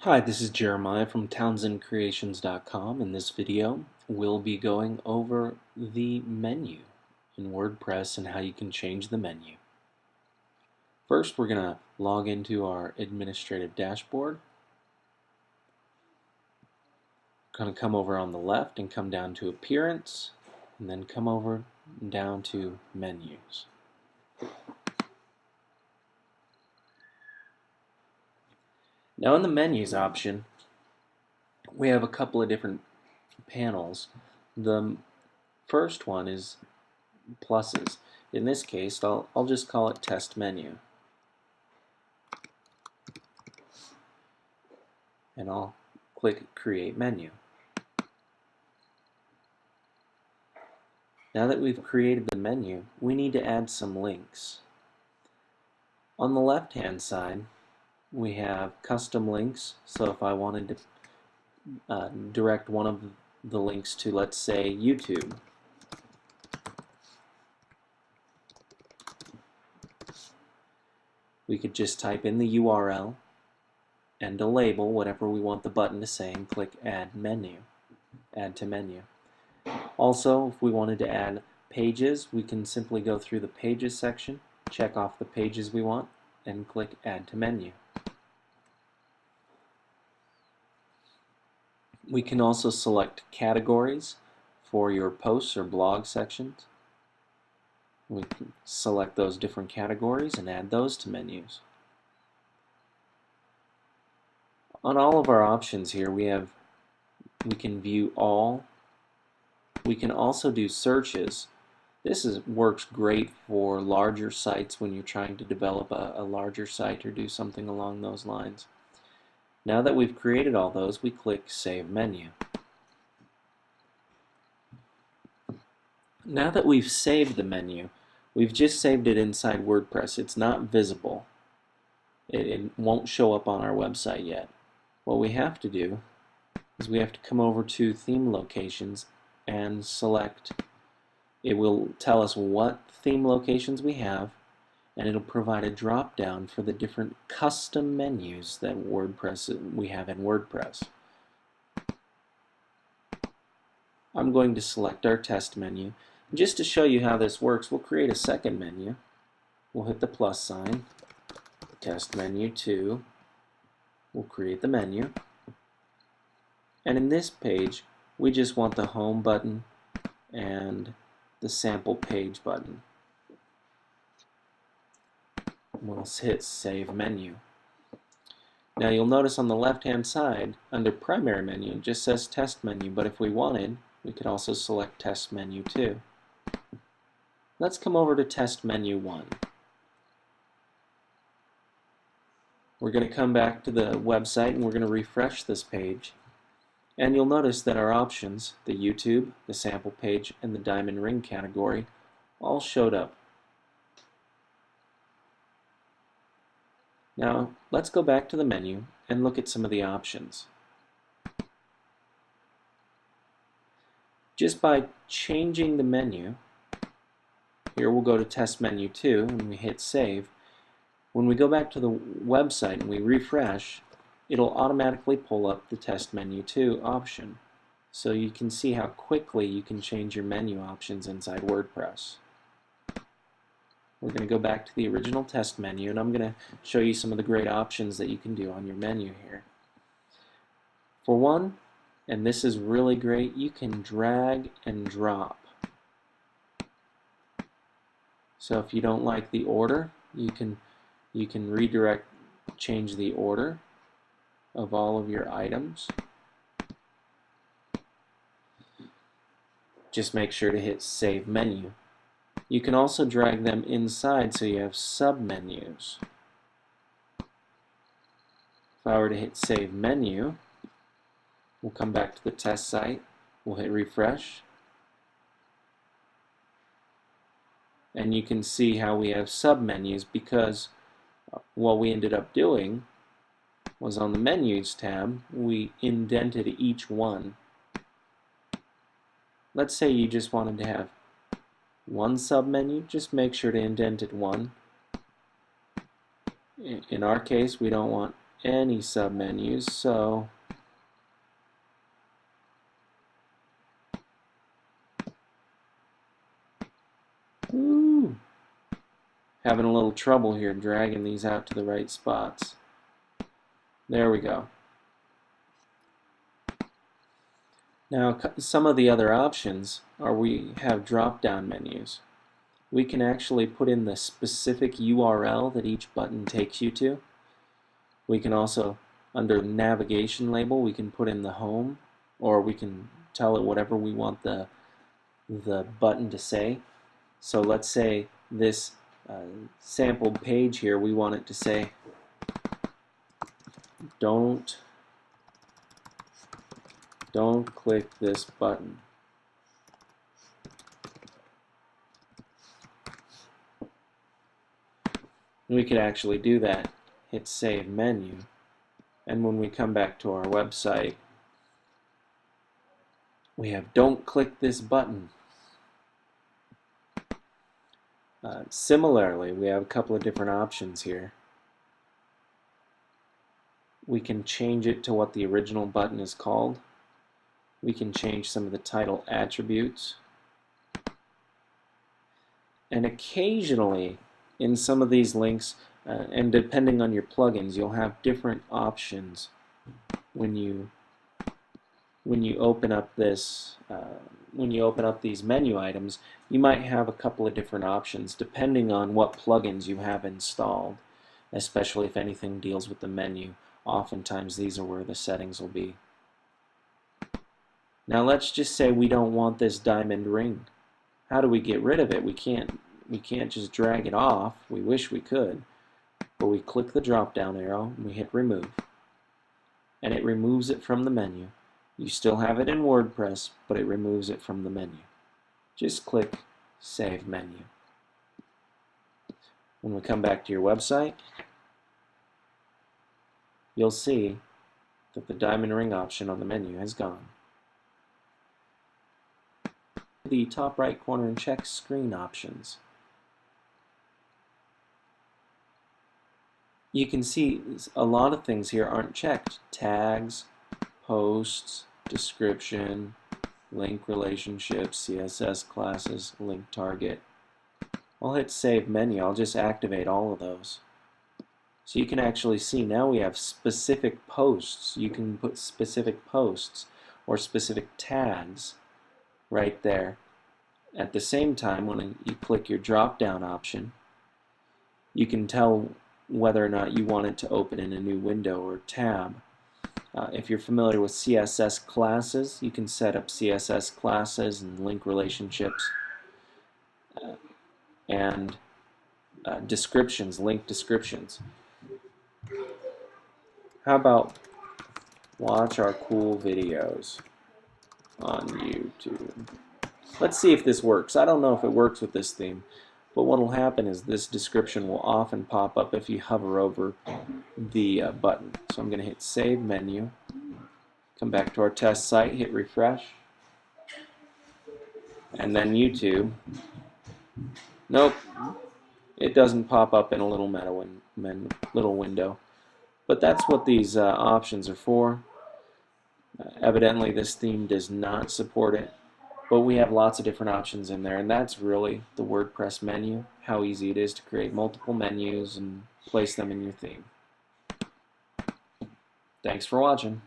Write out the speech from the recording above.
Hi, this is Jeremiah from TownsendCreations.com. In this video, we'll be going over the menu in WordPress and how you can change the menu. First, we're going to log into our administrative dashboard. We're going to come over on the left and come down to Appearance, and then come over down to Menus. Now in the Menus option, we have a couple of different panels. The first one is pluses. In this case, I'll just call it Test Menu. And I'll click Create Menu. Now that we've created the menu, we need to add some links. On the left-hand side, we have custom links. So if I wanted to direct one of the links to, let's say, YouTube, we could just type in the URL and a label, whatever we want the button to say, and click Add Menu, Add to Menu. Also, if we wanted to add pages, we can simply go through the Pages section, check off the pages we want, and click Add to Menu. We can also select categories for your posts or blog sections. We can select those different categories and add those to menus. On all of our options here, we can view all. We can also do searches. This works great for larger sites when you're trying to develop a larger site or do something along those lines. Now that we've created all those, we click Save Menu. Now that we've saved the menu, we've just saved it inside WordPress. It's not visible. It won't show up on our website yet. What we have to do is we have to come over to Theme Locations and select. It will tell us what theme locations we have, and it'll provide a drop down for the different custom menus that we have in WordPress. I'm going to select our test menu. Just to show you how this works, we'll create a second menu. We'll hit the plus sign, test menu 2. We'll create the menu. And in this page, we just want the home button and the sample page button. We'll hit Save Menu. Now you'll notice on the left-hand side, under Primary Menu, it just says Test Menu, but if we wanted, we could also select Test Menu 2. Let's come over to Test Menu 1. We're going to come back to the website and we're going to refresh this page. And you'll notice that our options, the YouTube, the sample page, and the diamond ring category, all showed up. Now, let's go back to the menu and look at some of the options. Just by changing the menu, here we'll go to Test Menu 2 and we hit Save. When we go back to the website and we refresh, it'll automatically pull up the Test Menu 2 option. So you can see how quickly you can change your menu options inside WordPress. We're going to go back to the original test menu, and I'm going to show you some of the great options that you can do on your menu here. For one, and this is really great, you can drag and drop. So if you don't like the order, you can redirect, change the order of all of your items. Just make sure to hit Save Menu. You can also drag them inside so you have sub-menus. If I were to hit Save Menu, we'll come back to the test site, we'll hit refresh, and you can see how we have sub-menus because what we ended up doing was on the Menus tab, we indented each one. Let's say you just wanted to have one sub-menu, just make sure to indent it one. In our case, we don't want any submenus, so ooh, having a little trouble here dragging these out to the right spots. There we go. Now some of the other options are we have drop-down menus. We can actually put in the specific URL that each button takes you to. We can also, under navigation label, we can put in the home, or we can tell it whatever we want the button to say. So let's say this sampled page here, we want it to say, don't click this button. We could actually do that. Hit Save Menu, and when we come back to our website, we have don't click this button. Similarly, we have a couple of different options here. We can change it to what the original button is called. We can change some of the title attributes. And occasionally, in some of these links, and depending on your plugins, you'll have different options when you open up this. When you open up these menu items, you might have a couple of different options depending on what plugins you have installed, especially if anything deals with the menu. Oftentimes these are where the settings will be. Now let's just say we don't want this diamond ring. How do we get rid of it? We can't just drag it off. We wish we could, but we click the drop down arrow and we hit remove, and it removes it from the menu. You still have it in WordPress, but it removes it from the menu. Just click Save Menu. When we come back to your website, you'll see that the diamond ring option on the menu has gone. The top right corner and check screen options. You can see a lot of things here aren't checked. Tags, posts, description, link relationships, CSS classes, link target. I'll hit Save Menu. I'll just activate all of those. So you can actually see now we have specific posts. You can put specific posts or specific tags right there. At the same time, when you click your drop-down option, you can tell whether or not you want it to open in a new window or tab. If you're familiar with CSS classes, you can set up CSS classes and link relationships and descriptions, link descriptions. How about watch our cool videos on YouTube? Let's see if this works. I don't know if it works with this theme, but what will happen is this description will often pop up if you hover over the button. So I'm going to hit Save Menu, come back to our test site, hit refresh, and then YouTube. Nope, it doesn't pop up in a little little window. But that's what these options are for. Evidently this theme does not support it, but we have lots of different options in there, and that's really the WordPress menu, how easy it is to create multiple menus and place them in your theme. Thanks for watching.